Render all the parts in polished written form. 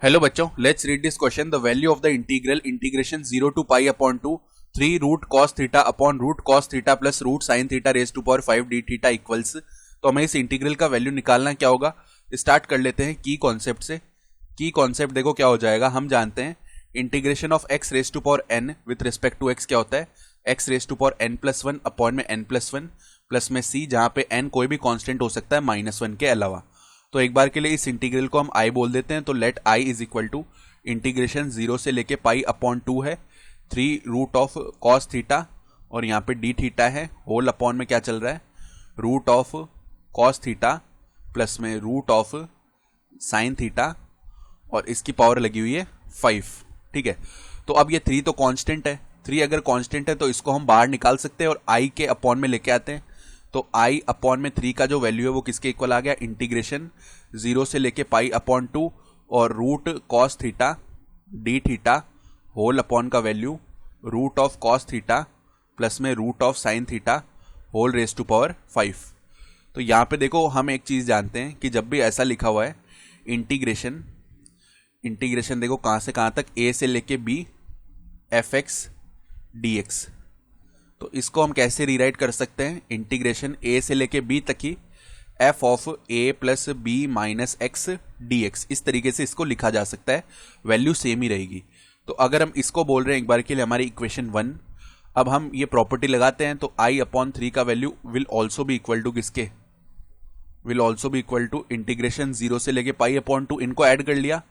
Hello बच्चों, let's read this question. The value of the integral integration 0 to pi upon 2 3 root cos theta upon root cos theta plus root sine theta raise to power 5 D theta equals. तो हमें इस integral का value निकालना क्या होगा। Start कर लेते हैं की कॉन्सेप्ट से। की कॉन्सेप्ट देखो क्या हो जाएगा। हम जानते हैं integration of X raise to power N with respect to X क्या होता है, X raise to power N plus one upon में एन प्लस वन प्लस में सी, जहां पे एन कोई भी कांस्टेंट हो सकता है माइनस वन के अलावा। तो एक बार के लिए इस इंटीग्रल को हम आई बोल देते हैं। तो let I is equal to integration 0 से लेके पाई अपॉन 2 है 3 रूट ऑफ कॉस थीटा और यहाँ पे डी थीटा है होल अपॉन में क्या चल रहा है root of cos theta plus में रूट ऑफ साइन थीटा और इसकी पावर लगी हुई है 5। ठीक है, तो अब ये 3 तो कांस्टेंट है। 3 अगर कांस्टेंट है तो इसको हम बाहर निकाल सकते हैं और आई के अपॉन में लेके आते हैं। तो आई अपॉन में 3 का जो वैल्यू है वो किसके इक्वल आ गया, इंटीग्रेशन 0 से लेके पाई अपॉन 2 और root cos theta D theta whole upon का value root of cos theta plus में root of sine theta whole raise to power 5। तो यहाँ पे देखो हम एक चीज जानते हैं कि जब भी ऐसा लिखा हुआ है इंटीग्रेशन देखो कहां से कहां तक, ए से लेके B F X D X. तो इसको हम कैसे रीराइट कर सकते हैं, इंटीग्रेशन ए से लेके बी तक ही f of a plus b minus x D x, इस तरीके से इसको लिखा जा सकता है, वैल्यू सेम ही रहेगी। तो अगर हम इसको बोल रहे हैं एक बार के लिए हमारी इक्वेशन 1, अब हम ये प्रॉपर्टी लगाते हैं तो आई अपॉन 3 का वैल्यू विल ऑल्सो भी इक्वल टू किसके, विल ऑल्सो भी इक्वल टू इंटीग्रेशन 0 से लेके पाई अपॉन 2, इनको ऐड कर लिया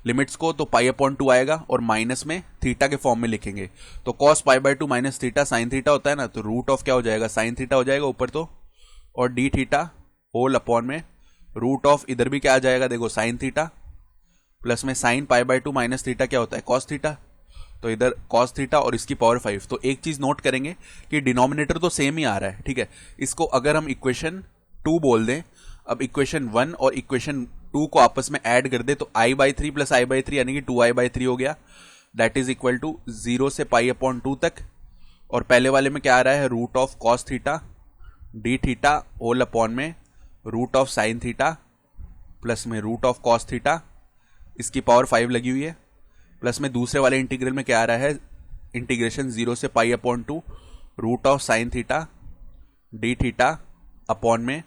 लिमिट्स को तो पाई अपॉन 2 आएगा और माइनस में थीटा के फॉर्म में लिखेंगे। तो cos pi by 2 minus theta sine theta होता है ना, तो रूट ऑफ क्या हो जाएगा साइन थीटा हो जाएगा ऊपर तो, और डी थीटा होल अपॉन में रूट ऑफ इधर भी क्या आ जाएगा देखो साइन थीटा प्लस में sine pi by 2 minus theta क्या होता है कॉस थीटा, तो इधर कॉस थीटा और इसकी पावर 5। तो एक चीज नोट करेंगे कि डिनोमिनेटर तो सेम ही आ रहा है। ठीक है, इसको अगर हम इक्वेशन 2 बोल दें, अब इक्वेशन 1 और इक्वेशन 2 को आपस में ऐड कर दे तो आई बाई 3 प्लस आई बाई 3 यानी कि 2i/3 हो गया, दैट इज इक्वल टू 0 से पाई अपॉन 2 तक। और पहले वाले में क्या आ रहा है root of cos theta D theta whole upon में root of sine theta plus में रूट ऑफ कॉस थीटा, इसकी पावर 5 लगी हुई है, प्लस में दूसरे वाले इंटीग्रल में क्या आ रहा है इंटीग्रेशन 0 से pi upon 2 root of sine theta D theta upon में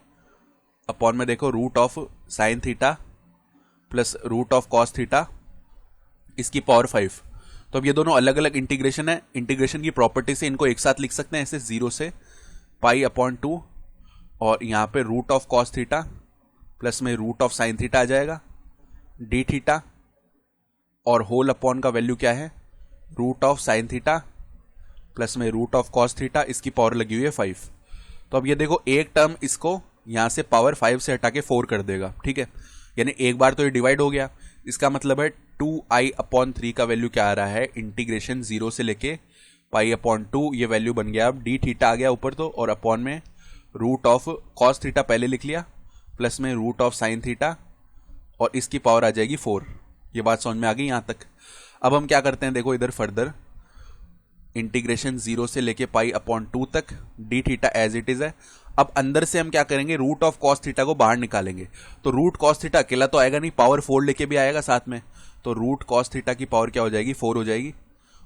देखो root of sine theta plus root of cos theta, इसकी पावर 5। तो अब ये दोनों अलग अलग इंटीग्रेशन है, इंटीग्रेशन की प्रॉपर्टी से इनको एक साथ लिख सकते हैं ऐसे 0 से पाई अपॉन 2 और यहाँ पे root of cos theta plus में रूट ऑफ साइन थीटा आ जाएगा डी थीटा और होल अपॉन का वैल्यू क्या है root of sine theta plus में रूट ऑफ कॉस थीटा, इसकी पावर लगी हुई है 5। तो अब ये देखो एक टर्म इसको यहां से पावर 5 से हटा के 4 कर देगा। ठीक है, यानी एक बार तो ये डिवाइड हो गया, इसका मतलब है 2i अपॉन 3 का वैल्यू क्या आ रहा है इंटीग्रेशन 0 से लेके पाई अपॉन 2, ये वैल्यू बन गया अब डी थीटा आ गया ऊपर तो, और अपॉन में रूट ऑफ कॉस थीटा पहले लिख लिया प्लस में रूट ऑफ साइन थीटा और इसकी पावर आ जाएगी 4। ये बात समझ में आ गई यहां तक। अब हम क्या करते हैं देखो इधर फर्दर इंटीग्रेशन 0 से लेके पाई अपॉन 2 तक D theta as it is है। अब अंदर से हम क्या करेंगे रूट ऑफ कॉस थीटा को बाहर निकालेंगे। तो रूट कॉस थीटा अकेला तो आएगा नहीं, पावर 4 लेके भी आएगा साथ में, तो रूट कॉस थीटा की पावर क्या हो जाएगी 4 हो जाएगी।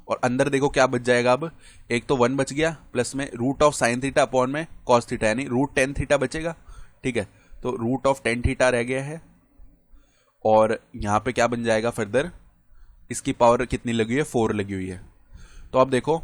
और अंदर देखो क्या बच जाएगा, अब एक तो 1 बच गया प्लस में root of sine theta upon में कॉस थीटा यानी रूट टेन थीटा बचेगा। ठीक है, तो रूट ऑफ टेन थीटा रह गया है और यहां पे क्या बन जाएगा फर्दर, इसकी पावर कितनी लगी हुई है 4 लगी हुई है। तो अब देखो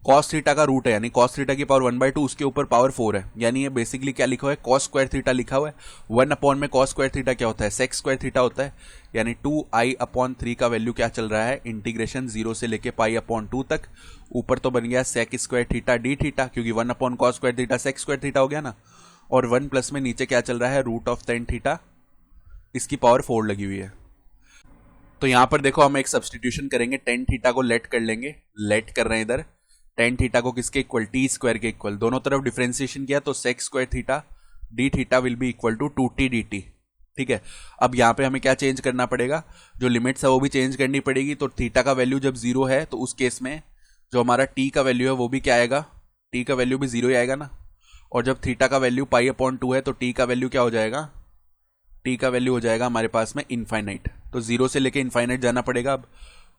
कॉस थीटा का रूट है यानी कॉस थीटा की पावर 1/2, उसके ऊपर पावर 4 है, यानी ये बेसिकली क्या लिखा हुआ है कॉस स्क्वायर थीटा लिखा हुआ है। 1 अपॉन में कॉस स्क्वायर थीटा क्या होता है सेक स्क्वायर थीटा होता है, यानी 2i अपॉन 3 का वैल्यू क्या चल रहा है इंटीग्रेशन 0 से लेके पाई अपॉन 2 तक, ऊपर तो बन गया sec square theta D theta क्योंकि 1 upon cos square theta sec square theta हो गया ना, और 1 प्लस में नीचे क्या चल रहा है रूट ऑफ टेन थीटा, इसकी पावर 4 लगी हुई है। तो यहां पर देखो हम एक सब्सटीट्यूशन करेंगे, टेन थीटा को लेट कर लेंगे, लेट कर रहे हैं इधर टेन थीटा को किसके इक्वल टी स्क्वायर के इक्वल, दोनों तरफ डिफरेंशिएशन किया तो sec square theta D theta will be equal to 2t dt। ठीक है, अब यहां पे हमें क्या चेंज करना पड़ेगा, जो लिमिट्स है वो भी चेंज करनी पड़ेगी। तो थीटा का वैल्यू जब 0 है तो उस केस में जो हमारा t का वैल्यू है वो भी क्या आएगा, t का वैल्यू भी 0 ही आएगा ना, और जब थीटा का वैल्यू पाई अपॉन 2 है तो t का वैल्यू क्या हो जाएगा टी का वैल्यू हो जाएगा हमारे पास में इनफाइनाइट, तो 0 से लेके इनफाइनाइट जाना पड़ेगा अब।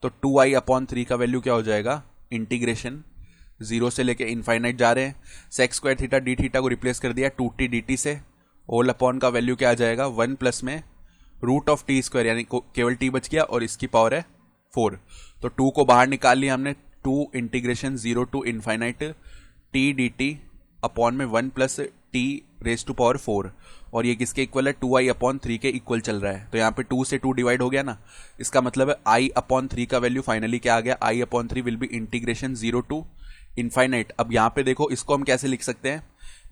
तो 2i/3 का वैल्यू क्या हो जाएगा, इंटीग्रेशन 0 से लेके इनफाइनाइट जा रहे हैं, sec square theta D theta को रिप्लेस कर दिया 2t dt से, होल अपॉन का वैल्यू क्या आ जाएगा 1 प्लस में रूट ऑफ टी स्क्वायर, यानी केवल टी बच गया और इसकी पावर है 4। तो 2 को बाहर निकाल लिया हमने, 2 integration 0 to infinite T D T upon में 1 plus T raise to power 4, और ये किसके इक्वल है 2i/3 के इक्वल चल रहा है। तो यहाँ पे 2 से 2 डिवाइड हो गया ना, इसका मतलब है i/3 का वैल्यू फाइनली क्या आ गया, i/3 will be integration 0 to infinite. अब यहाँ पे देखो इसको हम कैसे लिख सकते हैं,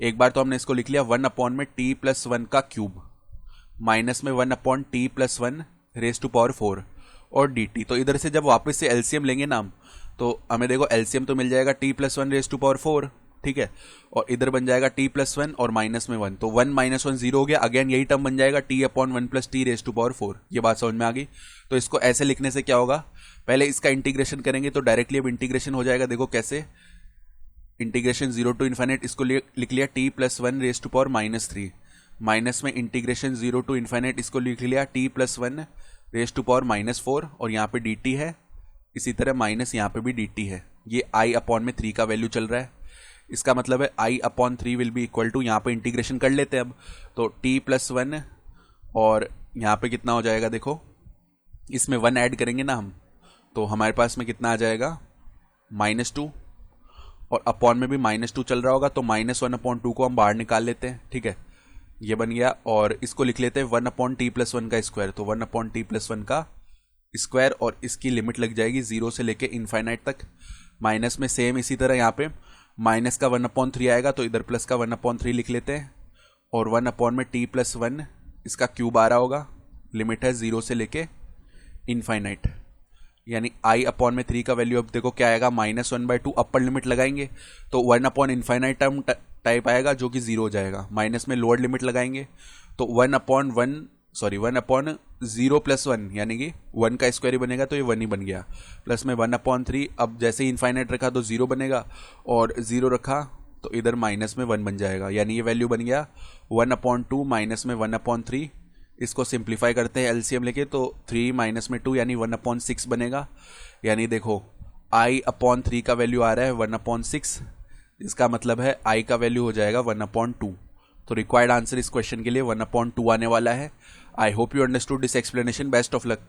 एक बार तो हमने इसको लिख लिया 1/t+1 का क्यूब माइनस में 1/t+1 रेज टू पावर 4 और dt। तो इधर से जब वापस से एलसीएम लेंगे ना हम, तो हमें देखो एलसीएम तो मिल जाएगा t+1 रेज टू पावर 4, ठीक है, और इधर बन जाएगा t+1 और माइनस में 1, तो 1 - 1 0 हो गया, अगेन यही टर्म बन जाएगा t/1 + t raise to power 4। ये बात समझ में आ गई। तो इसको ऐसे लिखने से क्या होगा, पहले इसका इंटीग्रेशन करेंगे तो डायरेक्टली अब इंटीग्रेशन हो जाएगा, देखो कैसे, इंटीग्रेशन 0 टू इनफाइनाइट, इसको लिख लिया t+1 raise to power -3, minus में इंटीग्रेशन 0 टू इनफाइनाइट, इसको लिख लिया t+1 रेज टू पावर -4, और यहाँ पे dt है, इसी तरह माइनस यहाँ पे भी dt है। ये i/3 का वैल्यू चल रहा है, इसका मतलब है i/3 will be equal to, यहाँ पे इंटीग्रेशन कर लेते हैं अब, तो t+1 और यहाँ पे कितना हो जाएगा, देखो इसमें 1 ऐड करेंगे ना हम, तो हमारे पास में कितना आ जाएगा -2, और अपॉन में भी -2 चल रहा होगा, तो -1/2 को हम बाहर निकाल लेते हैं, ठीक है, ये बन गया। और इसको लिख लेते हैं 1/t+1 का स्क्वायर, तो 1/t+1 का स्क्वायर, और इसकी लिमिट लग जाएगी 0 से लेके इनफाइनाइट तक। माइनस में सेम इसी तरह यहाँ पे माइनस का 1/3 आएगा, तो इधर प्लस का 1/3 लिख लेते हैं, और 1/t+1 इसका क्यूब आ रहा होगा, लिमिट है 0 से लेके इनफाइनाइट, यानी i/3 का वैल्यू अब देखो क्या आएगा, -1/2, अपर लिमिट लगाएंगे तो 1/इनफाइनाइट टर्म टाइप आएगा जो कि 0 हो जाएगा, माइनस में लोअर लिमिट लगाएंगे तो 1/0 + 1, यानी कि 1 का स्क्वायर ही बनेगा, तो ये 1 ही बन गया, प्लस में 1/3, अब जैसे ही इनफाइनाइट रखा तो 0 बनेगा, और 0 रखा तो इधर माइनस में 1 बन जाएगा, यानी ये वैल्यू बन गया 1/2 माइनस में 1/3। इसको सिंप्लीफाई करते हैं एलसीएम लेके, तो 3 माइनस में 2 यानी 1/6 बनेगा, यानी देखो i/3 का वैल्यू आ रहा है 1/6, इसका मतलब है i का वैल्यू हो जाएगा 1/2। तो रिक्वायर्ड आंसर इस क्वेश्चन के लिए 1/2 आने वाला है। I hope you understood this explanation, best of luck.